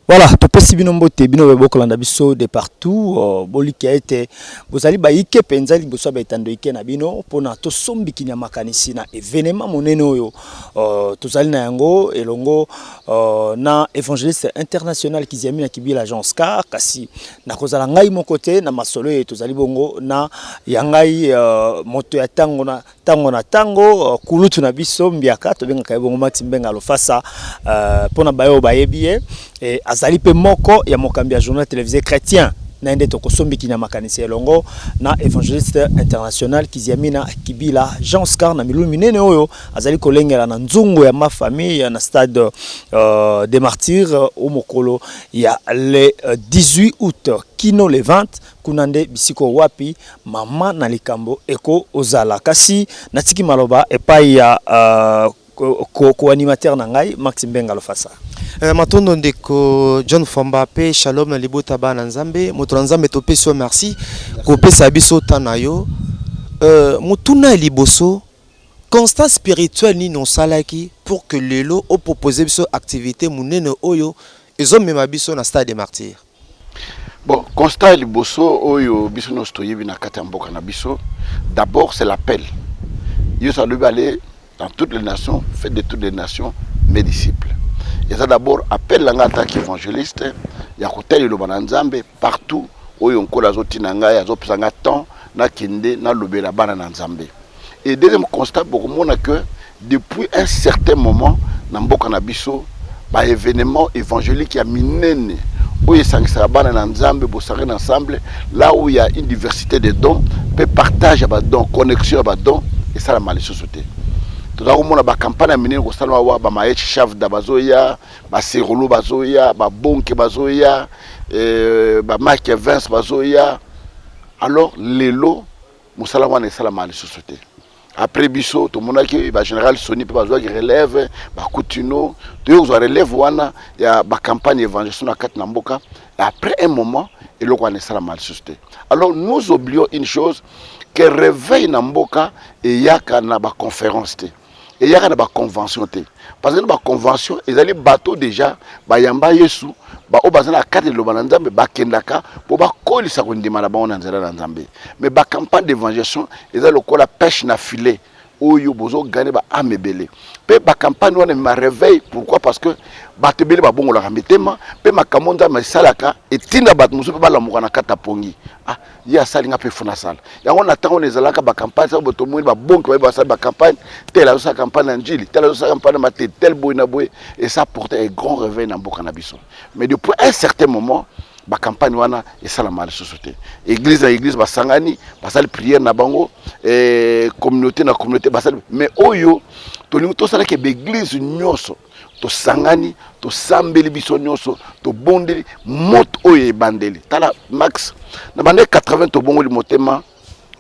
Voilà, topesi bino mbote bino bokolanda biso de partout boliki ete bozali bayike penza liboso betando ike na bino pona to sombi kinya makanisi na événement monene oyo tozali na yango elongo na évangéliste international Kiziami na Kibila Jean Oscar kasi na kozala ngai moko te na masolo ye tozali bongo na yangai moto ya tango na tango kulutu na biso mbiaka to benga kai bongo Maxi Mbenga Lofasa pona bayo bayebiye et azali pe moko ya mokambi ya journal télévisé chrétien na ende to kosombi kinya makanisi elongo na évangéliste international Kiziami na Kibila Jean Oscar na milu minene oyo azali kolengela na nzungu ya ma famille na stade des martyrs au mokolo ya le 18 août kino le 20 kunande bisiko wapi mama na likambo eko ozala kasi natiki maloba epai ya ko animateur na ngai Maxi Mbenga Lofasa. Matondo ndeko John Famba pe shalom na libota ba na Nzambe moto na Nzambe to peso merci ko pesa biso tanayo mutuna liboso constat spirituel ni non salaki pour que lelo o proposer biso activité munene oyo ezo mema biso na stade des martyrs. Bon, constat liboso oyo biso no stoyebi na kata mboka na biso d'abord c'est l'appel. Yo ça doit aller dans toutes les nations, faites de toutes les nations mes disciples. Et ça d'abord appelle l'attaque évangéliste, il y a côté le Bananzambe partout où on colle azoti nanga ya zopsanga temps na kende na lobela bana nzambe. Et deuxième constat pour moi que depuis un certain moment na mboka na biso ba événement évangélique ya minene où il s'engage bana nzambe bo s'arrêter ensemble là où il y a une diversité de dons, peut partage ba dons, connexion ba dons et ça la mal société. Tout à l'heure, la campagne a mené au salon ba maïch chef d'Abazoya, ba Serolo Bazoya, ba Bonke Bazoya, ba Mike Vince Bazoya. Alors, les lots, Moussalawa n'est pas la mal société. Après Bissot, tout le monde qui ba général Sony Bazoya qui relève, ba Coutinho, tout le relève wana, il y a ba campagne évangélisation na Kat Namboka. Après un moment, et le quoi n'est pas la mal société. Alors, nous oublions une chose, que réveille Namboka et y a kana ba conférence. Et il y a une convention. Parce que la convention, ils allaient bateau déjà, bayamba yesu, ba obazana carte de l'obananzambe, ba kendaka, pour ba koli sa kondima la ba onanzela nzambe. Mais ba campagne d'évangélisation, ils allaient ko la pêche na filet, oyo bozo gagner ba amebele. Pe ba campagne wana ma réveil, pourquoi? Parce que ba tebele ba bongo la rametema, pe ma kamonza ma salaka et tinda bat musu pe ba la mukana kata pongi. Ah, ya salinga pe funa sala. Ya on attend on ezalaka ba campagne sa boto mo ba bongo ba sa ba campagne, telle sa campagne anjili, telle sa campagne maté, tel boy na boy et ça portait un grand réveil dans Boka na biso. Mais depuis un certain moment ba campagne wana et ça la mal société. Église à église ba sangani, ba sali prière na bango et communauté na communauté ba sali mais oyo to lingo to sala ke église nyoso to sangani to sambeli biso nyoso to bondeli moto oyo bandeli tala max na bande 80 to bongo li motema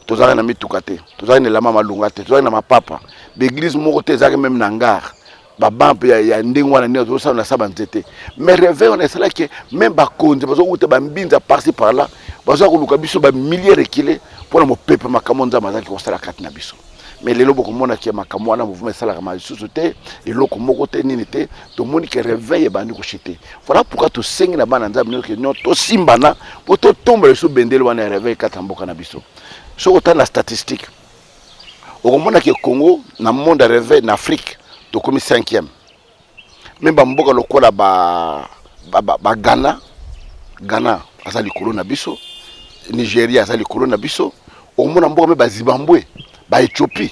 to zala na mitukate to zala na lama malunga te to zala na mapapa l'église moko te zala même na ngar ba bampe ya ndingo wana ne to sala na saba nzete mais réveil on est cela que même ba konze bazo uta ba mbinza par-ci par-là bazo ko luka biso ba milliers rekilé pour mo peuple makamonza mazaki ko sala kat na biso. Mais les lobos comme on a qui est makamwana mouvement salaire mal société et loko moko te ninité to moni qui réveille bandi ko chité voilà pourquoi to sengi na bana nzambe que non to simbana pour to tomber sur bendel wana réveil katamboka na biso so autant la statistique au monde qui Congo na monde réveil en Afrique to comme 5e même ba mboka lokola ba Ghana azali kolona biso Nigeria azali kolona biso au monde mboka me ba Zimbabwe ba Éthiopie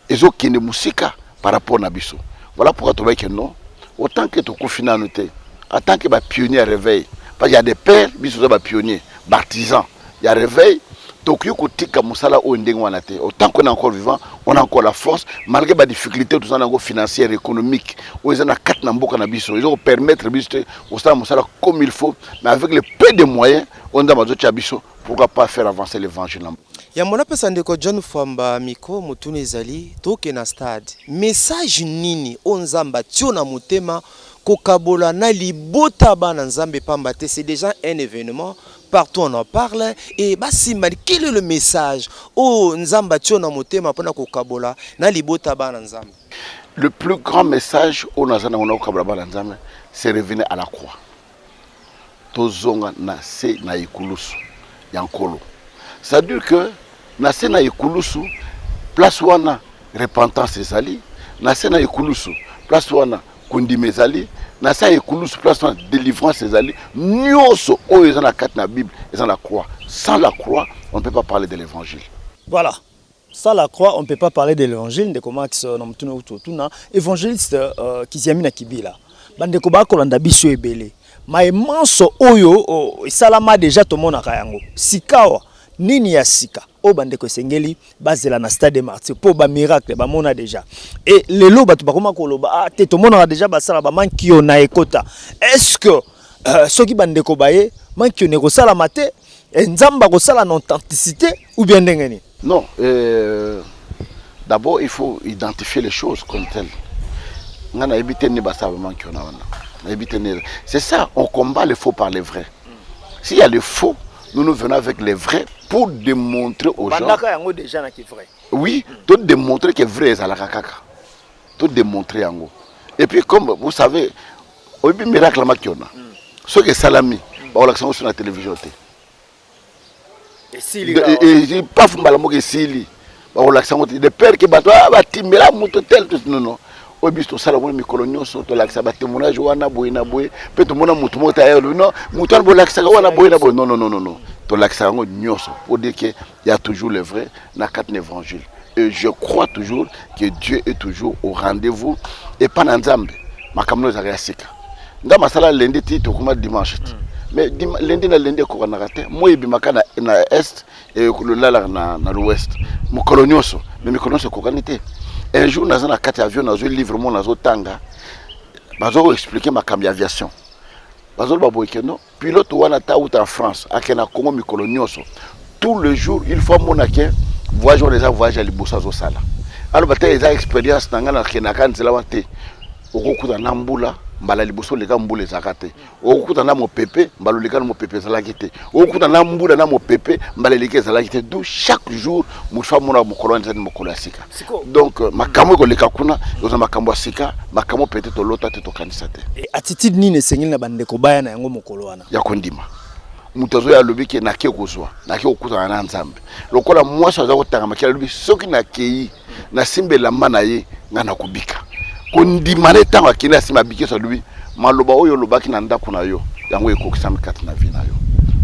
ezo kende musika par rapport na biso. Voilà pourquoi tu vois que non autant que tu confines en été en tant que ba pionnier réveil parce qu'il y a des pères biso ba pionnier artisans il y a réveil Tokyo kotika musala o ndengo wana te autant qu'on est encore vivant on a encore la force malgré ba difficulté tout ça na financière économique o ezana kat na mboka na biso ils vont permettre biso au stade musala comme il faut mais avec le peu de moyens on a mazocha biso pourquoi pas faire avancer l'évangile. Ya mona pesa ndeko John Famba miko mutune ezali toke na stade message nini onzamba tio na mutema kokabola na libota bana nzambe pamba te c'est déjà un événement partout on en parle et basi mal quel est le message oh nzamba tio na mutema pona kokabola na libota bana nzambe. Le plus grand message au nazana on a kokabola bana nzambe c'est revenir à la croix. tozonga na se na ikulusu yankolo. C'est-à-dire que na se na ikulusu place wana repentance ezali, na se na ikulusu place wana kondima ezali, na se na ikulusu place wana délivrance ezali, nyonso oyo eza na kati na Bible eza na croix. Sans la croix, on ne peut pas parler de l'évangile. Voilà. Sans la croix, on ne peut pas parler de l'évangile. De comment évangéliste qui s'y a mis à Kibila. Bande koba kolanda biso ebele. Ma manso oyo salama déjà to mona kayango. Sikawa nini ya sika. O bande ko sengeli bazela na stade de martyr pour ba miracle ba mona déjà. Et lelo batu ba koma koloba te to mona déjà ba sala ba manki yo na ekota. Est-ce que soki bande ko baye manki yo ne ko sala mate nzamba ko sala na authenticité ou bien ndengeni? Non, d'abord il faut identifier les choses comme telles. C'est ça, on combat les faux par les vrais. S'il y a les faux, nous venons avec les vrais pour démontrer aux gens. Oui, tout démontrer que vrai est à la caca. Tout démontrer en gros. Et puis comme vous savez, au miracle makiona. Ce qui est salami, on l'a sur la télévision. Et pas fumbalamo que sili. On l'a des pères qui battent timela muto tel tout non. Au bisto salamo mi colonio soto la xaba témoignage wana boina boy peut to mona mutu mota yelo non mutu bo la xaba wana boina boy non to la xaba nyoso pour dire que il y a toujours le vrai na quatre évangiles et je crois toujours que Dieu est toujours au rendez-vous et pas dans Nzambe makamno za yasika nda masala lundi ti to kuma dimanche mais lundi na lundi ko na raté moi bimaka na est et le là na l'ouest mo colonioso mais mi colonioso ko kanité. Un jour, dans un avion, dans un livre, dans un tanga, je vais expliquer ma cam d'aviation. Je vais expliquer non. Pilote ou en France, à Congo, tous les jours, il faut mon voyage les voyages à l'Ibosa Zosala. Alors, les expériences dans la Kenakan, c'est la vente. Au cours d'un amboula, mbala liboso les gars mboule zakate. Au cours d'un amo pépé, mbalo les gars mo pépé zalakite. Au cours d'un amboula na mo pépé, mbala les gars zalakite. D'où chaque jour, moucha mona mo kolonne zani mo kolasika. Donc makamo ko leka kuna, yoza makambo asika, makamo peut-être lota te to kanisate. Et attitude ni ne sengil na bande ko baya na yango mokolo wana. Ya kondima. Mutazo ya lobiki na ke kozwa, na ke okuta na nzambe. Lokola mwasa za kotanga makela lobi soki na kei na simbela mana ye ngana kubika. Kondimane tango akina sima biki so lobi maloba oyo lobaki na ndako na yo yango ekokisa mikati na vie na yo.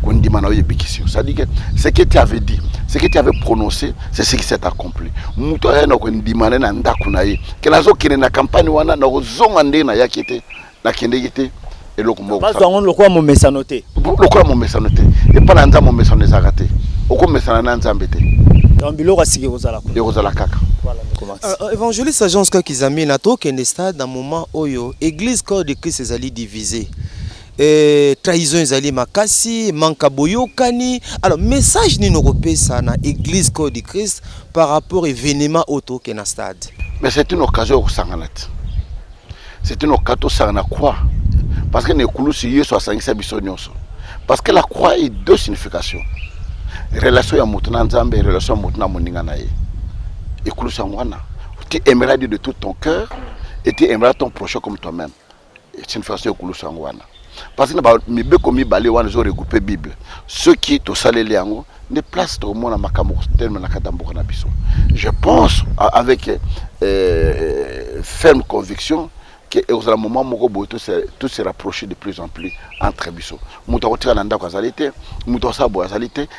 Kondimana oyo bikisi. Ça dit que ce que tu avais dit, ce que tu avais prononcé, c'est ce qui s'est accompli. Muto ya na kondimane na ndako na ye. Kenazo kene na campagne wana na kozonga nde na yakete na kende yete. Et le combo. Parce qu'on le croit mon messanoté. Le croit mon messanoté. Et pas l'anza mon messané zaraté. Au comme messana nzambete. Dans bilo rasiki kozala. Et kozala kaka. Voilà, comment. Évangéliste agence ka kizami na to kende stade dans moment oyo église corps de Christ ezali divisé. Trahison ezali makasi, manka boyokani. Alors message ni nokopesa na église corps de Christ par rapport événement auto ke na stade. Mais c'est une occasion au sanganat. C'est une occasion à quoi? Parce que parce que la croix a deux significations. Relation à Moutana Nzambe et relation à Moutana Moninganae. Et tu aimeras Dieu de tout ton cœur et tu aimeras ton prochain comme toi-même. C'est une façon de parce que mes bébés comme balé wan ont regroupé Bible. Ceux qui te salé les ango ne place au monde à Makambo tellement na katambo na biso. Je pense avec ferme conviction que au moment où tout se rapprocher de plus en plus entre biso.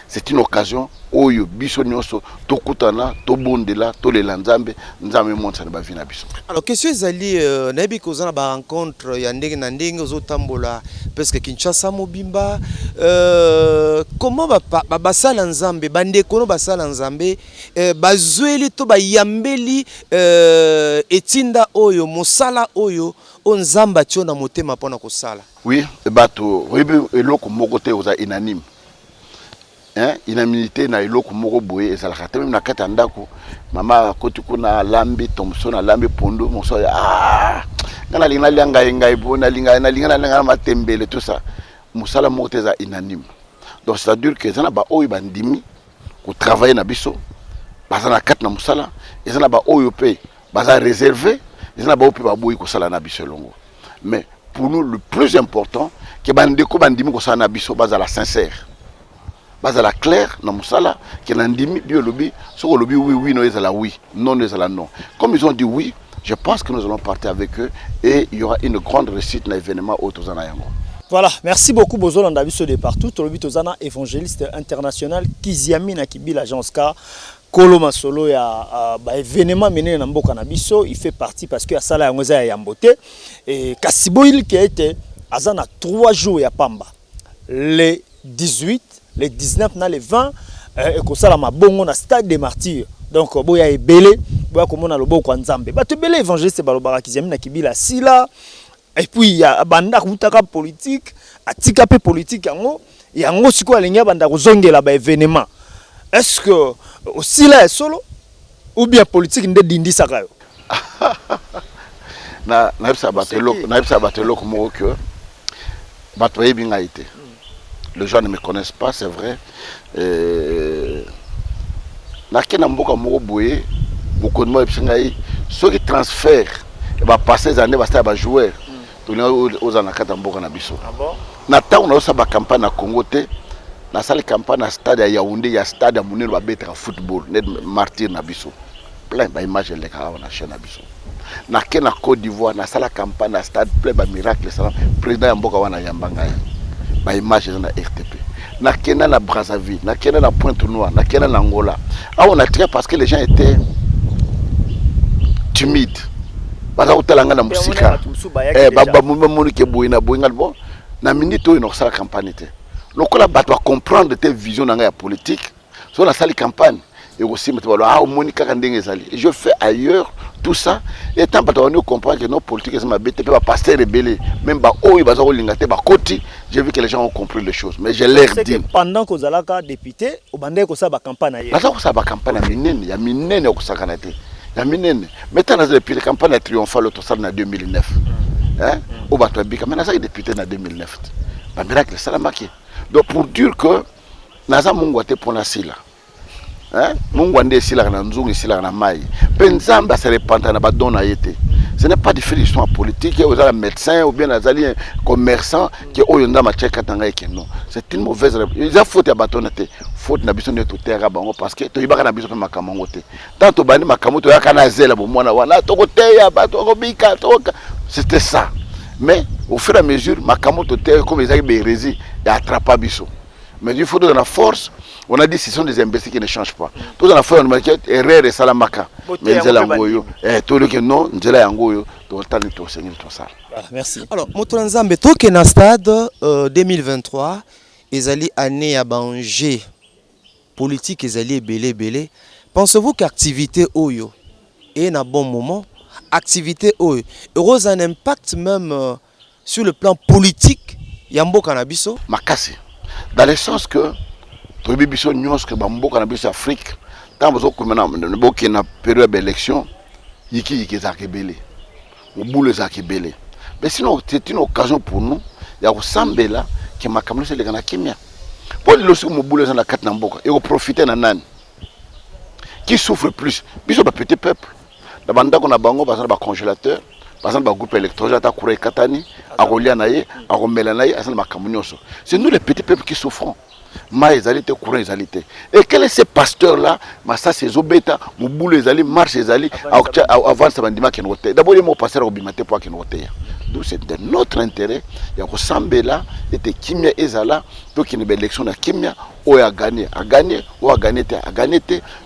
C'est une occasion où biso nyoso to kutana to bondela to le lanzambe nzambe monta na bavina biso. Alors question ezali nabi kozana ba rencontre ya ndenge na ndenge ozotambola parce que Kinshasa mobimba comment ba basala nzambe bande kono basala nzambe bazweli to bayambeli etinda oyo mosala oyo onzamba tiona motema pona kosala. Oui, bato eloko moko te oza inanime. Inamilité na eloko moko boye ezalaka te même na kati ndako mama koti kuna lambi Thompson na lambi pondo moso ngana linga lianga ngai bona linga na matembele tout ça musala moko te za inanime. Donc c'est à dire que ça na ba oyo bandimi ko travailler na biso baza na kati na musala ezana ba oyo pe baza réservé ezana ba oyo pe ba boyi ko sala na biso longo. Mais pour nous le plus important que bandeko bandimi ko sana biso bazala sincère. Bazala clair na musala que nandimi bio lobi soko lobi oui non ezala oui non ezala non. Comme ils ont dit oui, je pense que nous allons partir avec eux et il y aura une grande réussite dans l'événement autozana yango. Voilà, merci beaucoup Bozolanda biso de partout. Tolobi tozana évangéliste international Kiziami na Kibila Agence K. Kolo Masolo ya événement mené na mboka na biso, il fait partie parce que asala yango za ya mbote et Kasiboil qui a été azana 3 jours ya pamba. Les 18, les 19 na les 20 et ko sala mabongo na stade des martyrs. Donc boya ebele, boya komona loboko nzambe. Ba te belé évangéliste balobaka Kiziami na Kibila sila. Et puis il y a banda kutaka politique, atika pe politique yango siko alinga banda kozongela ba événement. Est-ce que aussi là solo ou bien politique ndé dindi sakayo? Na sa batelo comme que batoye binga été. Les gens ne me connaissent pas, c'est vrai. Na kena mboka moko boye beaucoup de moi epsingai ceux qui transfèrent va passer les années va jouer. Aux anakata mboka na biso. Ah bon? Na ta on a sa ba campagne na Congo te. Na salle campagne na stade ya Yaoundé, ya stade ya Munene ba betra football, net martyr na biso. Plein ba image les ka na chaîne na biso. Na ke na Côte d'Ivoire na salle campagne na stade plein ba miracle ça président ya mboka wana yambanga ya. Ba image na RTP. Na kena na Brazzaville, na kena na Pointe-Noire, na kena na Angola. Ah on a tiré parce que les gens étaient timides. Baza utalanga na musika baba mumoni ke boina boinga bo na minute oyo no sala campagne te lokola bato va comprendre tes visions na ya politique so na sala campagne et aussi meto balo ah moni kaka ndenge ezali je fais ailleurs tout ça et tant bato on comprendre que nos politiques c'est ma bête pe ba passer rebelle même ba oyo baza ko linga te ba koti j'ai vu que les gens ont compris les choses mais je leur dis pendant que zalaka député au bande ko sa ba campagne ya baza ko sa ba campagne ya minene ko sakana te. Maintenant, depuis la campagne triomphale en 2009, au Batouabika, maintenant, ça est député en 2009. Le miracle, c'est la maquille. Donc, pour dire que, Naza Mungwate pour la Sila, Mungwande Sila, Nanzung, Sila, Namai, Penzamba, c'est les pantanes, Badona été. Ce n'est pas différent d'histoire politique, il y a un médecin ou bien un commerçant qui est au Yondama Tchekatanga et non. C'est une mauvaise réponse. Il y a faute à bâtonneté. Faute n'a besoin de tout terre parce que tu as besoin de Makamangote. Tant que tu as Makamoto, tu as Kanazela, c'était ça. Mais au fur et à mesure, Makamoto, comme ils ont hérésie, et attrape Bisso. Mais il faut de la force. On a dit que ce sont des imbéciles qui ne changent pas. Tout dans la force, on a dit erreur et salamaka. Mais ils ont tout le que non, ils ont merci. Alors, Motolanzambe, tout que na stade 2023, ils allaient année à Banger politique, ils allaient belé. Pensez-vous qu'activité Oyo est un bon moment? Activité Oyo aura un impact même sur le plan politique. Yambo Kanabiso? Makasi. Dans le sens que Tobi Biso Nyons que Bambo Cannabis Afrique, tant que maintenant, qui na période d'élection, Yiki Zakebele, ou Boule Zakebele. Mais sinon, c'est une occasion pour nous, il y a Sambe là, qui m'a camé sur les Ganakimia. Pour le lorsque mon boule dans la carte Namboka, et profiter d'un nan. Qui souffre plus? Biso le petit peuple. La bande qu'on a bango, par exemple, congélateur, par exemple, le groupe électrogène, à Kouré Katani, à Rolianaye, à Romelanaye, à Salmakamunyoso. C'est nous les petits peuples qui souffrons. Maïzalité, courant izalité. Et quel est ce pasteur-là? Massa c'est Zobeta, Mouboule izali, marche izali, avant ça bandima qui note. D'abord les mots passer au bimate pour qui note. Donc c'est de notre intérêt. Il y a Rosambe là, et Kimia ezala, donc il y a une élection de Kimia, ou a gagné, ou a gagné.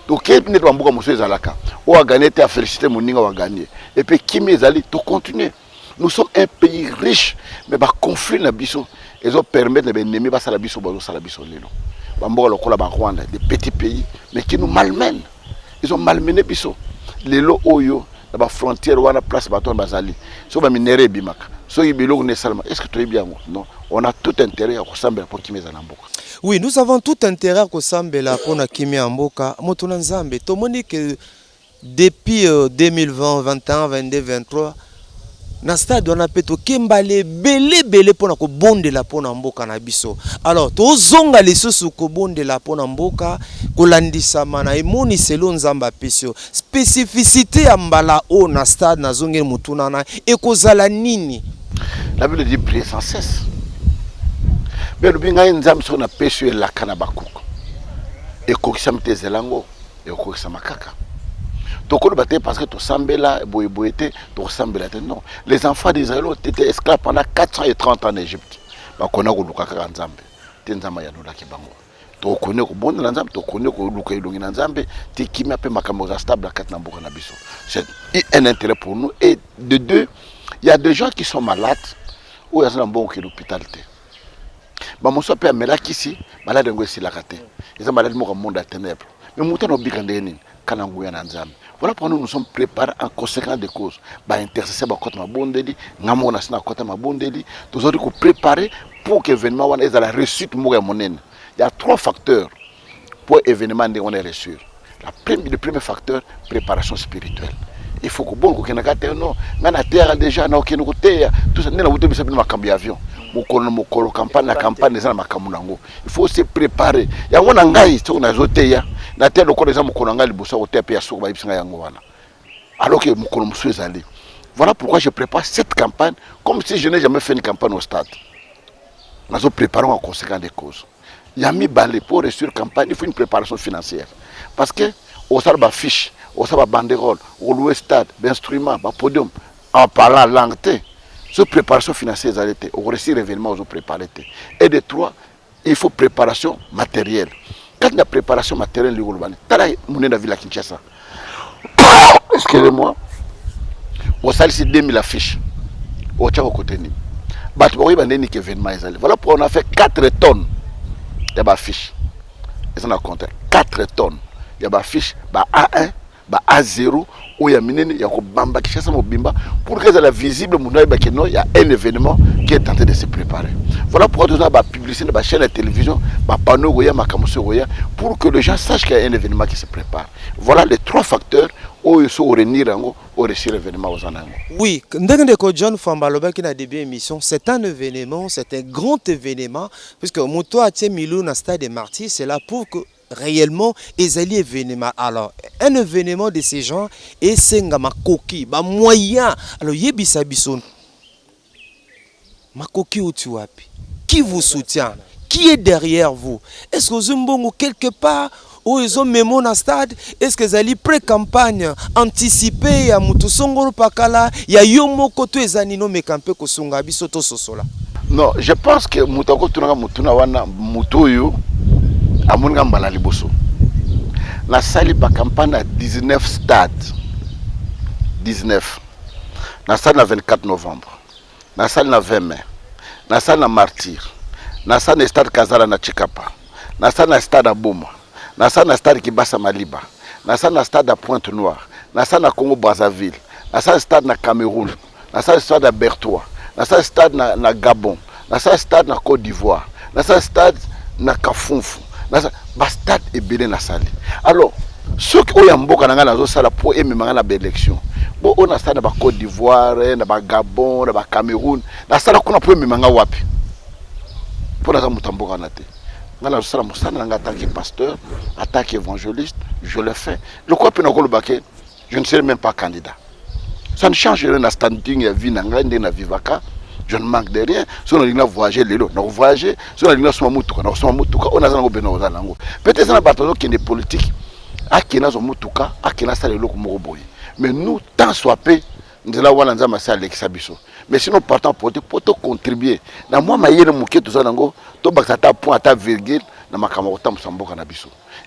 Donc quel n'est pas beaucoup monsieur ezalaka, ou a gagné, a félicité mon ninga ou a gagné. Et puis Kimia ezali, tout continuer. Nous sommes un pays riche, mais par conflit na biso. Ils ont permis de ennemis à Salabiso, Salabiso, Lelo. Bambo, le Rwanda, des petits pays, mais qui nous malmènent. Ils ont malmené Biso. Lelo, Oyo, la frontière, Rwanda, place Baton Bazali. Si on va minérer Bimak, est-ce que tu es bien? Non. On a tout intérêt à ressembler pour Kimé Zanamboka. Oui, nous avons tout intérêt à ressembler pour Kimé Zamboka. Motonanzambe, tout le monde dit que depuis 2020, 2021, 2022, 2023, na stade on a peto kembale belé pona ko bonde la pona mboka na biso. Alors to zonga lesusu ko bonde la pona mboka ko landisa mana emoni selon Nzamba pesio spécificité ya mbala o na stade na zonge mutuna na ekozala nini La Bible dit prier sans cesse. Mais le bien nzam so na pesu la kana bakuko. Et kokisam te zelango et kokisam kaka. Donc on battait parce que tu sambela boyeboyete, tu sambela non. Les enfants d'Israël étaient esclaves pendant 430 ans en Égypte. Ba kona ko luka ka nzambe. Te nzama ya lola ki bango. To connais ko bonne nzambe, to connais ko luka ilongi nzambe, te kimi ape makambo za stable kat na mboka na biso. C'est un intérêt pour nous et de deux, il y a des gens qui sont malades ou ils sont dans bon l'hôpital. Ba mon so pe amela kisi, malade ngo si la kate. Ils sont malades mo monde à ténèbres. Mais mouta no bikande nini kana nguya na nzambe. Voilà pourquoi nous sommes préparés en conséquence des causes. Bah intercesser ba kota mabondeli, ngamo na sina kota mabondeli, tous autres préparer pour que l'événement wana eza la réussite mo ya monene. Il y a 3 facteurs pour l'événement de on est reçu. Le premier facteur, préparation spirituelle. Il faut que bon que non, ngana terre déjà na okeno koteya, tout ça na wuto bisa makambi avion. Mokolo campagne na campagne za makamu nango. Il faut se préparer. Ya ngona ngai to na zoteya, na terre lokolo za mokolo ngai libosa koteya pe ya soko ba bisinga yango wana. Alors que mokolo musu ezali. Voilà pourquoi je prépare cette campagne comme si je n'ai jamais fait une campagne au stade. Nous préparons en conséquence des causes. Il y a mis balai pour réussir la campagne, il faut une préparation financière. Parce que, au sein de la fiche, au sein de la banderole, au louer stade, d'instruments, de podium, en parlant langue, cette préparation financière, au réussir l'événement, on prépare. Et de 3, il faut préparation matérielle. Quand il y a préparation matérielle, il y a la Kinshasa. Excusez-moi. Au sein de 2000 affiches, au Tchao côté. Voilà pourquoi on a fait 4 tonnes. Il y a des affiches. Ils ont compté 4 tonnes. Il y a des affiches A1, A0, où il y a Bamba qui cherche Mobimba pour que soit visible, il y a un événement qui est en train de se préparer. Voilà pourquoi nous avons publicité sur la chaîne de télévision, panneau, pour que les gens sachent qu'il y a un événement qui se prépare. Voilà les 3 facteurs où ils sont réunis au réussir l'événement aux Anango. Oui, John Fambaloba qui a début émission, c'est un événement, c'est un grand événement, puisque Moto a Milou dans le stade des martyrs, c'est là pour que réellement ezali événement. Alors un événement de ces gens et c'est makoki ba moyen alors yebisa biso makoki otuapi qui vous soutient, qui est derrière vous, est-ce que Zumbongo quelque part où ils ont mémo dans stade, est-ce que zali pré-campagne anticipée ya mutu songoro pakala ya yomo koto ezanino mekampe ko songa biso to sosola? Non, je pense que mutako tunanga mutuna wana mutoyo amunga mbala liboso. La salle ba campagne à 19 stades. 19. La salle na 24 novembre. La salle na 20 mai. La salle na Martyr. La salle na stade Kazala na Chikapa. La salle na stade Aboma. La salle na stade Kibasa Maliba. La salle na stade à Pointe-Noire. La salle na Congo Brazzaville. La salle stade na Cameroun. La salle stade à Bertois. La salle stade na Gabon. La salle stade na Côte d'Ivoire. La salle stade na Kafunfu. La stade est bien na salle. Alors, ceux qui ont mboka na ngana zo sala pour aimer mangana ba élection. Bon on a stade na Côte d'Ivoire, na Gabon, na Cameroun. La salle kuna pour aimer manga wapi. Pour na mutamboka na te. Ngana zo sala musana nga tant que pasteur, en tant qu'évangéliste, je le fais. Le quoi pena ko le baké, je ne serai même pas candidat. Ça ne change rien na standing ya vie na ngande na vivaka. Je ne manque de rien. Si on a voyagé, on a voyagé. Si on a voyagé, on a voyagé. Peut-être que c'est une politique. Mais nous, tant soit peu, nous allons faire mais sinon, partant pour contribuer. Moi, je suis virgule.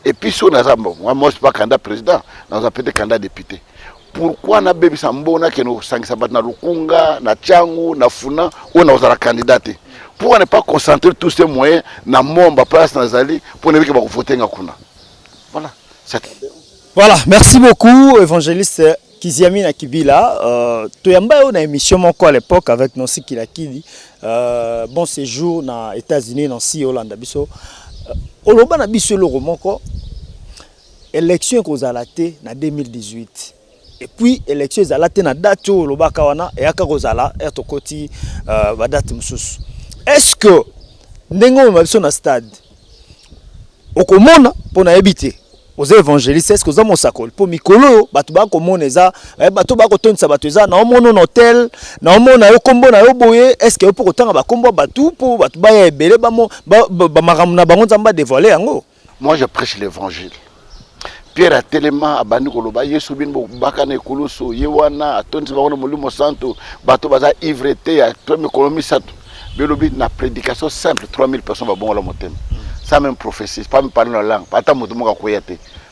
Et puis, si on a moi, je suis pas candidat président, on a peut-être candidat député. Pourquoi na bebi sambona que nous sangisa na lukunga na changu na funa ou na ozala candidat? Pourquoi ne pas concentrer tous ces moyens na momba place na zali pour ne pas voter ngakuna? Voilà. Voilà, merci beaucoup évangéliste Kiziami na Kibila. Toyamba on a émission moko à l'époque avec Nancy Kilakidi. Bon séjour na États-Unis Nancy Hollande biso. Oloba na biso loro moko élection kozalate na 2018. Et puis élection ezalate na date o lobaka wana e aka kozala etokoti ba date mususu. Est-ce que ndengo mabiso na stade okomona pona ebité aux évangélistes est-ce que vous avez mon sacol pour mikolo bato ba ko moneza bato ba ko tonisa bato eza na omono hôtel na omona yo kombo na yo boye est-ce que pour autant ba kombo bato pour bato ba ebele ba makamuna bango nzamba dévoiler yango. Moi je prêche l'évangile. Pierre a tellement abandi koloba Yesu bin bo bakane koloso yewana atonzi ba ko molimo santo bato baza ivreté ya premier kolomi sato belobi na prédication simple 3000 personnes ba bongo la motem. Ça même prophétie, pas me parler la langue, pas tant de mots à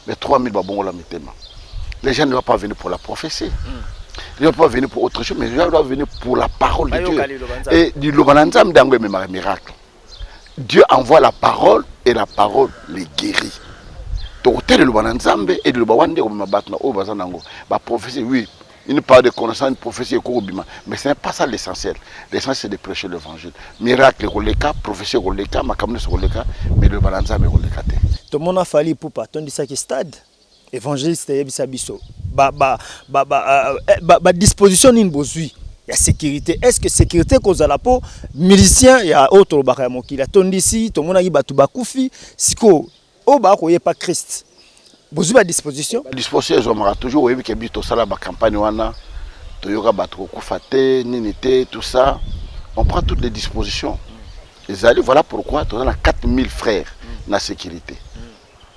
mais 3000 babons la mitema. Les gens ne doivent pas venir pour la prophétie. Ils ne doivent pas venir pour autre chose, mais ils doivent venir pour la parole de Dieu. Et du Lobananzam d'Angwe me miracle. Dieu envoie la parole et la parole les guérit. Donc, tel le Lobananzam et le Lobawande comme ma batna au Bazanango. La prophétie, oui. Il ne parle de connaissance, de prophétie et de mais ce n'est pas ça l'essentiel. L'essentiel, c'est de prêcher l'évangile. Miracle, prophétie, makamne, mais le balanza, mais tout le monde a fallu pour partir de ce stade. Évangéliste, biso. Disposition d'une bozui. Il y a sécurité. Est-ce que sécurité cause à la peau, milicien, il y a autre bakamoki. Il y a ton ici, tout le monde a dit batubakoufi, siko, au bas, il n'y a pas Christ. Vous avez disposition? Disposition, j'aimerais toujours que bito sala ba campagne wana, toyoka batko kufate, ninité, tout ça. On prend toutes les dispositions. Les alliés, voilà pourquoi on a 4000 frères dans la sécurité.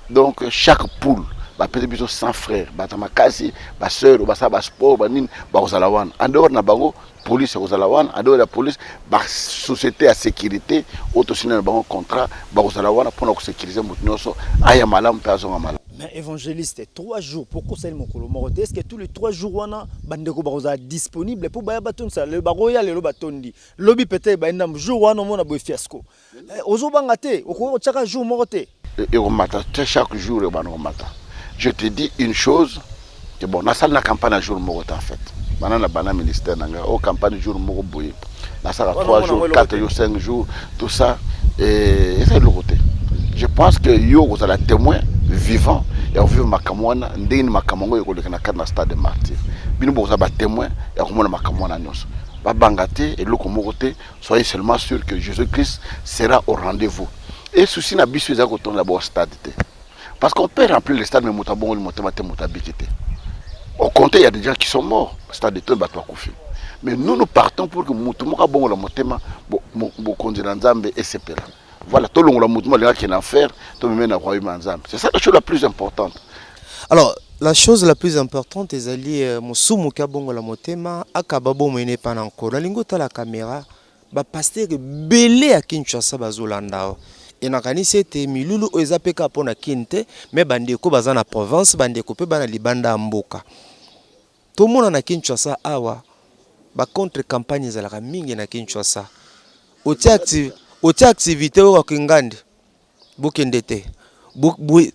Donc chaque poule, bah peut-être 100 frères, bah tamakasi, bah sœur, bah ça, bah sport, bah nin, bah ozalawan. En dehors na bango, police ozalawan, en dehors de la police, bah société à sécurité, auto signer un contrat, bah ozalawan pour nous sécuriser mutnyoso, aya malam, personne malam. Mais évangéliste, 3 jours, pourquoi c'est le mokolo morote? Est-ce que tous les 3 jours, on a bandeko baroza disponible pour baya baton ça, le baroya le batondi. Lobby peut-être ba ndam jour wana mona boy fiasco. Ozo bangate, oko chaka jour morote. Et on matin, chaque jour et on matin. Je te dis une chose, que bon, na salle na campagne à jour morote en fait. Maintenant na bana ministère nanga, au campagne jour moro boy. Na salle 3 jours, 4 jours, 5 jours, tout ça et c'est le côté. Je pense que yo vous allez témoin vivant et on vit makamwana ndeni makamongo ekoleka na na stade de martyr bino boza ba témoin et komona makamwana nyonso ba bangate et loko mokote soyez seulement sûr que Jésus-Christ sera au rendez-vous et souci na biso za kotonda d'abord stade te parce qu'on peut remplir le stade mais motabongo le motema te motabikite au compte il y a des gens qui sont morts stade de ba to kufi mais nous partons pour que motumoka bongo le motema bo konzela nzambe et sepela. Voilà, tout le monde qui est en fer, tout le monde c'est ça la chose la plus importante. Alors, la chose la plus importante, c'est que Musumu Kabongo la motema, Akababo mene pananko, la lingota la caméra, ba pasteur belé à Kinshasa bazolanda. Et nakani c'était milulu ezapeka pona kinte, mais bandeko baza na province, bandeko pe bana libanda mboka. Tout le monde na Kinshasa awa, ba contre campagne za la mingi na Kinshasa. Oti activité au Kingandi Bukendete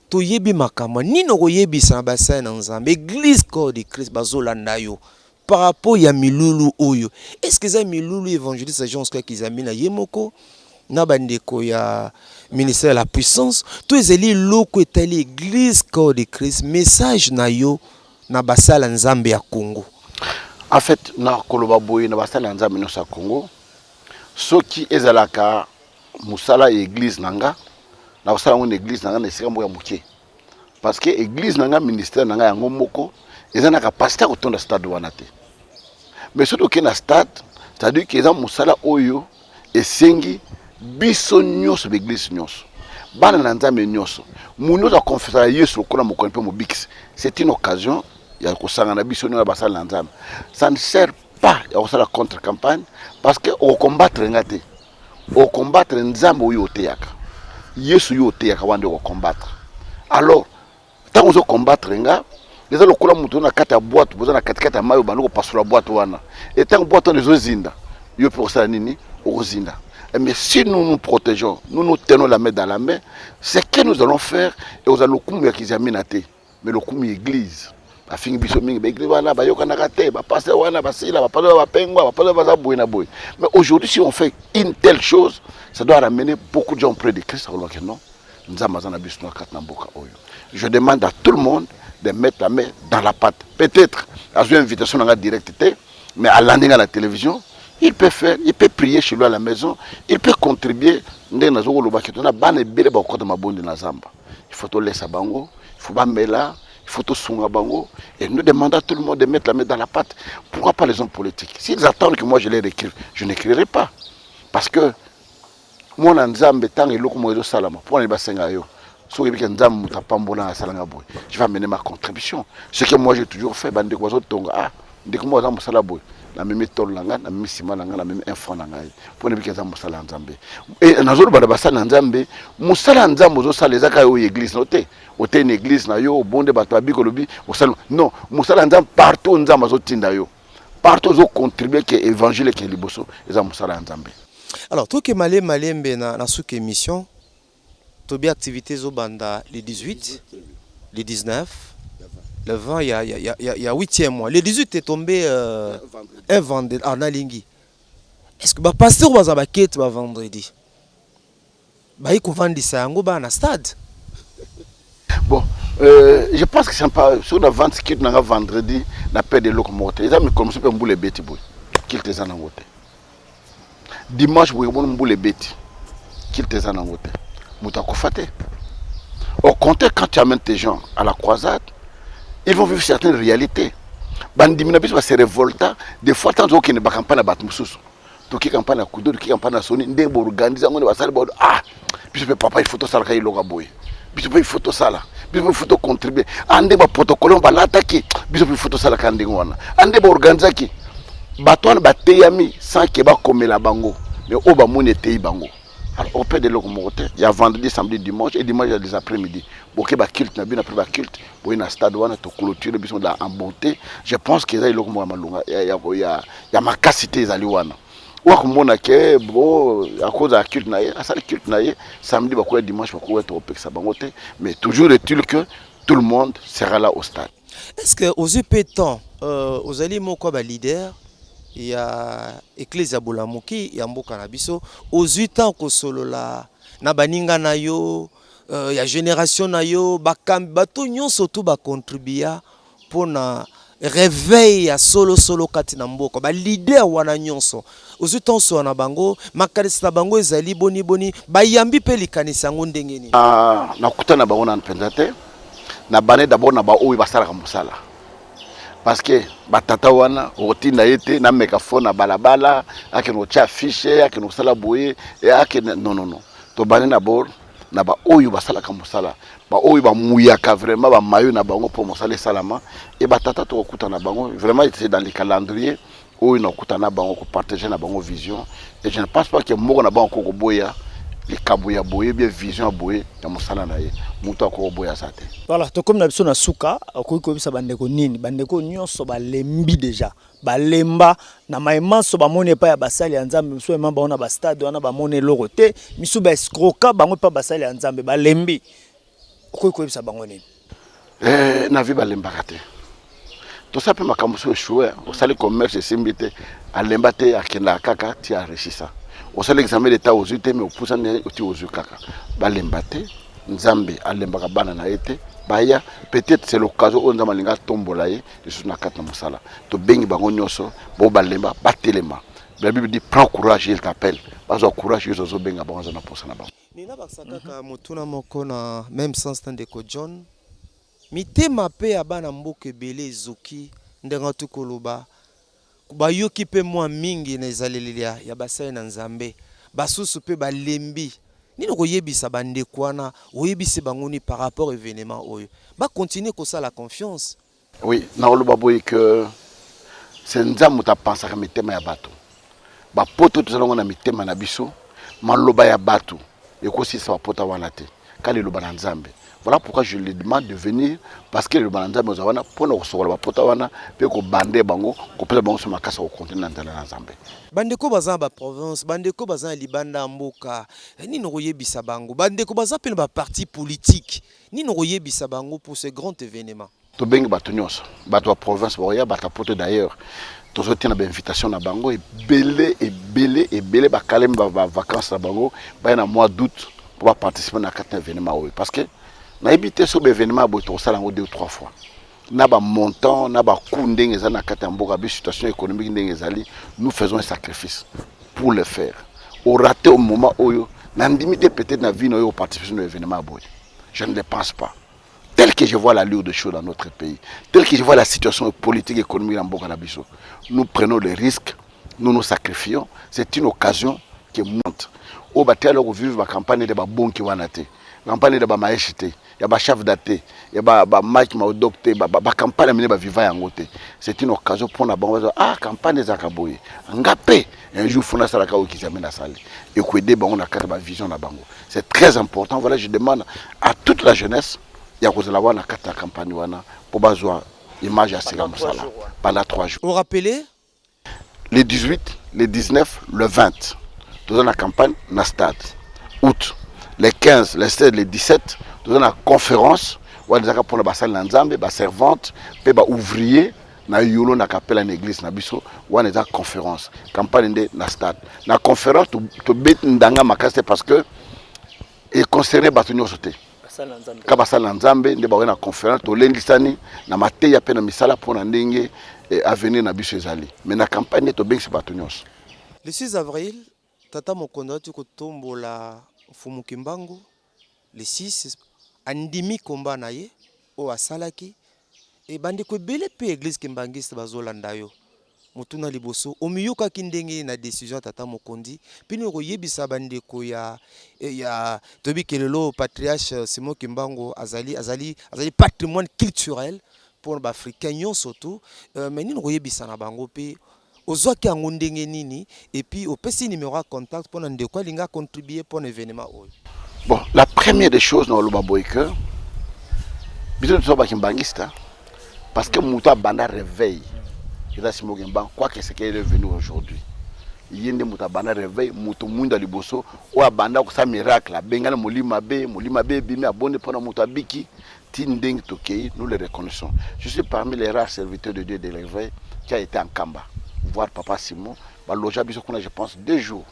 to yebi makama nino ko yebisa bassin na Nzambe église corps de Christ bazolanda yo par rapport ya milulu oyo est-ce que ça milulu évangéliste agence qu'ils amina yemoko na bandeko ya ministère de la puissance to ezeli loko etali église corps de Christ message na yo na basala Nzambe ya Congo en fait na koloba boye na basala Nzambe no sa Congo soki ezalaka musala église nanga na basala une église nanga na esika moko ya mokie parce que église nanga ministère nanga yango moko eza na capacité ko tonda stade wana te mais surtout que na stade c'est-à-dire que eza musala oyo esengi biso nyonso l'église nyonso bana na Nzambe nyonso muno za confesser Yesu lokola mokoni pe mobikisi c'est une occasion ya kosanga na biso na basala na Nzambe ça ne sert pas ya kosala contre campagne parce que au combattre ngate au combattre Nzambe oyo oteyaka Yesu yo oteyaka wande au combattre alors tant on combattre nga les lokola mutu na kata boîte boza na katikata mayo banoko pasula boîte wana et tant boîte on les zinda yo pour ça nini ozinda mais si nous nous protégeons nous nous tenons la main dans la main c'est que nous allons faire et aux alokumu ya kizaminate mais lokumu église afingi biso mingi ba église wana ba yoka na kate ba pasteur wana ba sila ba pasteur ba pengwa ba pasteur ba boy na boy mais aujourd'hui si on fait une telle chose ça doit ramener beaucoup de gens près de Christ alors que non nzamba za na biso na kat na mboka oyo je demande à tout le monde de mettre la main dans la pâte peut-être à une invitation en direct mais à landing à la télévision il peut faire il peut prier chez lui à la maison il peut contribuer ndena zo lo ba ketona bana bele ba ko de mabondi na zamba il faut to laisser bango il faut pas mettre là, il faut tout sonner bango. Et nous demandons à tout le monde de mettre la main dans la pâte. Pourquoi pas les hommes politiques? S'ils attendent que moi je les écrive, je n'écrirai pas. Parce que moi, je vais amener ma contribution. Ce que moi j'ai toujours fait, dès que moi j'ai musala boy, la même tol langa, la même sima langa, la même info langa. Pour ne pas que ça musala nzambe. Et nazolo bada basala nzambe, musala nzambe zo sala ezaka yo église noté. Oté une église na yo bonde bato abikolobi, musala non, musala nzambe partout nzambe zo tinda yo. Partout zo contribuer que évangile que liboso, eza musala nzambe. Alors, toi qui malé malembe na souk émission, tu as activité zo banda le 18, le 19, le 20, il y a 8e mois. Le 18 est tombé un vendredi à Nalingi. Est-ce que le pasteur va avoir quête vendredi? Il faut vendre ça en stade. Bon, je pense que c'est pas sur la vente qui est vendredi, la paix de locomotive. Les amis commencent à me les bêtes, qui te en vote. Dimanche, vous avez les bêtes, qui te en vote. Moutakofate. Au contraire, quand tu amènes tes gens à la croisade, ils vont vivre certaines réalités. Bandimina bis va se révolter. Des fois, tant qu'il n'y a pas de campagne à battre Moussous. Toki campagne à Kudo, qui campagne à Soni, ndé bo organiser, on va salir ah, puis papa il faut tout ça là, il loga boy. Puis il faut tout ça là. Puis il faut tout contribuer. Andé ba protocole on va l'attaquer. Puis il faut tout ça là quand ndé wana. Andé ba organiser qui. Batouane ba teyami sans que ba comme la bango. Mais au ba mone tey bango. Alors, au père de locomotive, il y a vendredi, samedi, dimanche, et dimanche, il y a des après-midi. Beaucoup de culte, il y a un culte, il y a un stade, il y a une clôture, il y a une bonté. Je pense qu'il y a il y a ma capacité, il y a à cause de la culte, samedi, dimanche, mais toujours est-il que tout le monde sera là au stade. Est-ce que aux temps, aux alliés, moi, leader, il y a Ecclesia Bolamuki, il y a Mboka Nabiso, aux 8 ans que solo la Nabaninga na yo, il y a génération na yo, bato nyon surtout ba contribuer pour na réveil à solo kati na mboka, ba leader wana nyonso. Aux 8 ans so na bango, makarisa bango ezali boni ba yambi pe likanisa ngo ndenge ni. Na kuta na bango na mpenzate, na bane d'abord na ba oyi basala musala. Parce que batata wana routine na été na mégaphone na balabala ake no tia affiche ake no sala boye et ake non to bane na bord na ba oyo basala ka musala ba oyo ba muyaka vraiment ba mayo na bango pour musala salama et batata to okuta na bango vraiment c'est dans les calendriers oyo na okuta na bango ko partager na bango vision et je ne pense pas que moko na bango ko boya les kabuya boye bien vision boye ya musala na ye muto ko boya sate. Voilà, to comme na biso na suka ko bisa bandeko nini bandeko nyonso balembi déjà balemba na maimanso bamone pa ya basali ya nzambe so emamba ona ba stade wana bamone loko te misu ba escroka bango pa basali ya nzambe balembi ko bisa bango nini na vi balemba kate to sape makambo so échoué au sali commerce simbité alemba te akenda kaka ti enrichissa au sali examen d'état aux UT mais au poussa ne aux kaka balemba te nzambe alembaka bana na été baya peut-être c'est l'occasion on zama linga tombola ye de na kata musala to bengi bango nyoso bo balemba batelema la Bible dit prends courage il t'appelle bazo courage yo zo benga bango na posa na bango nina basaka ka mutuna moko na même sens tande ko John mitema pe abana mboke belé zoki ndenga tukoloba bayoki pe mwa mingi na ezalelia ya basai na nzambe basusu pe balembi nino koyebisa bande kwana oyebise bangoni par rapport événement oyo ba continuer ko ça la confiance. Oui na oloba boy que c'est nzamu ta pensa ka mitema ya bato ba poto tuzalonga na mitema na biso maloba ya bato ekosi sa pota wana te kali loba na nzambe. Voilà pourquoi je lui demande de venir parce que le bananzambe ozawana pona kosokola ba pota wana pe ko bande bango ko pela bango sur makasa ko continent dans la nzambe. Bandeko baza ba province, bandeko baza libanda mboka, ni no yebisa bango, bandeko baza pe ba parti politique, ni no yebisa bango pour ce grand événement. To bengi bato nyonso, bato wa province boya bata poto d'ailleurs. Tozo tina ba invitation na bango et belé ba kalem ba vacances na bango ba na mois d'août pour participer à quatre événements parce que na habité sur l'événement boto sala ngo 2 ou 3 fois. Na ba montant, na ba coût ndenge za na kata mboka bi situation économique ndenge zali, nous faisons un sacrifice pour le faire. Au raté au moment où na limité peut-être na vie no participer à l'événement boy. Je ne le pense pas. tel que je vois l'allure des choses dans notre pays, tel que je vois la situation politique et économique dans Mboka na biso, nous prenons les risques, nous nous sacrifions. C'est une occasion qui monte. Au bâtiment, alors vivre la campagne de bon qui va naître, la campagne de maïchité, il y a chef daté, il y a Mike Maudocté, la campagne de vivre en côté. C'est une occasion pour la bonne ah campagne des Akaboye, ngapé un jour fona salaka qui s'amène à salle et que des bon on a quatre vision na bango. C'est très important. Voilà, je demande à toute la jeunesse il y a cause la wana quatre campagne wana pour bazoa image à Sega Moussala pendant 3 jours. Vous rappelez Les 18, les 19, le 20. Nous avons la campagne dans le stade. Août. Les 15, les 16, les 17, nous avons la conférence. Nous avons pour la salle d'Anzambe, la servante, les ouvriers, na yolo na kapela na église na biso wana eza conférence campagne nde na stade na conférence to bet ndanga makase parce que et concerné bato nyonso te ka basala nzambe nde ba na conférence to lendisani na mateya pe na misala pona ndenge avenir na biso ezali mais na campagne to bengisi bato nyonso. Le 6 avril tata mokonda tu kotombola Mfumu Kimbangu le 6 andimi komba na ye o asalaki et bandi ko belé pe église kimbangiste bazolanda yo mutuna liboso omiyoka kindenge na décision tata mokondi pini ko yebisa bandi ko ya tobi kelelo patriarche Simon Kimbangu azali patrimoine culturel pour ba africain surtout mais ni ko yebisa na bango pe ozwaki yango ndenge nini et puis opesi numéro de contact pour ndeko linga contribuer pour l'événement. Bon, la première des choses dans le baboyke biso to ba kimbangista parce que Mouta Banda réveille. Quoi que ce qui est devenu aujourd'hui. Il y a des Mouta Banda réveille, Mouta Munda Liboso, ou à Banda ou sa miracle, Bengal Molima B, Bimi abonné pendant Mouta Biki, Tinding Tokei, nous le reconnaissons. Je suis parmi les rares serviteurs de Dieu de l'éveil qui a été en Kamba. Voir Papa Simon, Loja Bisokuna, je pense 2 jours.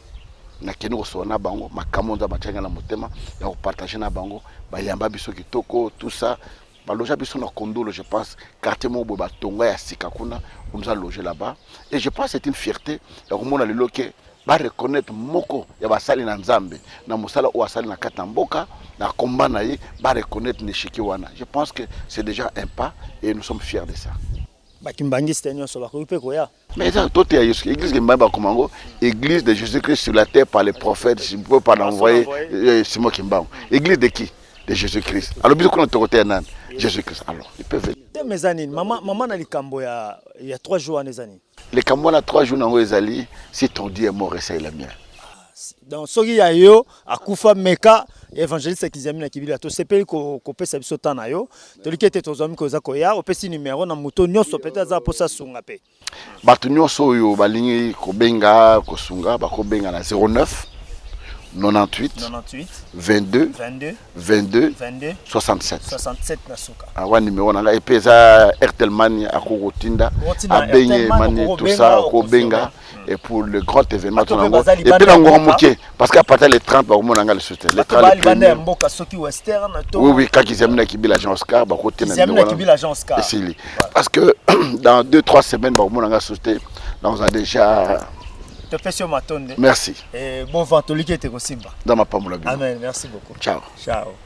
Na kenu osona bango makamonza bachanga na motema ya partager na bango ba yamba biso kitoko tout ça. Baloja biso na Kondolo, je pense quartier Mobo Batonga ya Sikakuna, on nous a logé là-bas et je pense que c'est une fierté ya komona lelo ke ba reconnaître moko ya basali na Nzambe na musala o asali na Katamboka na komba na ye ba reconnaître neshiki wana. Je pense que c'est déjà un pas et nous sommes fiers de ça. Bakimbangiste nyonso bakope koya. Mais ça tout est Yesu église Kimbamba Komango, église de Jésus-Christ sur la terre par les prophètes, je ne peux pas l'envoyer Simon Kimbangu. Église de qui? De Jésus-Christ. Alors bisous qu'on côté nan Jésus-Christ. Alors, ils peuvent venir. Mes années, maman na likambo il y a 3 jours les années. Les kambo na 3 jours nango ezali, si ton Dieu est mort, essaye la mienne. Donc soki ya yo akufa meka évangéliste kizamina kibila to sepeli ko pesa biso tana yo to likete to zomi ko za ko ya opesi numéro na moto nyonso peut-être za posa sunga pe. Bato nyonso yo balingi ko benga ko sunga ba ko benga na 09 98 22 67 nasuka. Awa numéro nanga epeza Airtel Money akokotinda abenye mani tout ça ko benga et pour le grand événement et puis nango moké parce qu'à partir les 30 ba ko nanga le soutien les 30 mboka soki western to oui quand ils aiment na kibila Jean Oscar ba ko tina parce que dans 2-3 semaines ba ko nanga soutien donc on a déjà. Merci. Et bon vent, Toliki était au Simba. Dans ma pomme. Amen, merci beaucoup. Ciao. Ciao.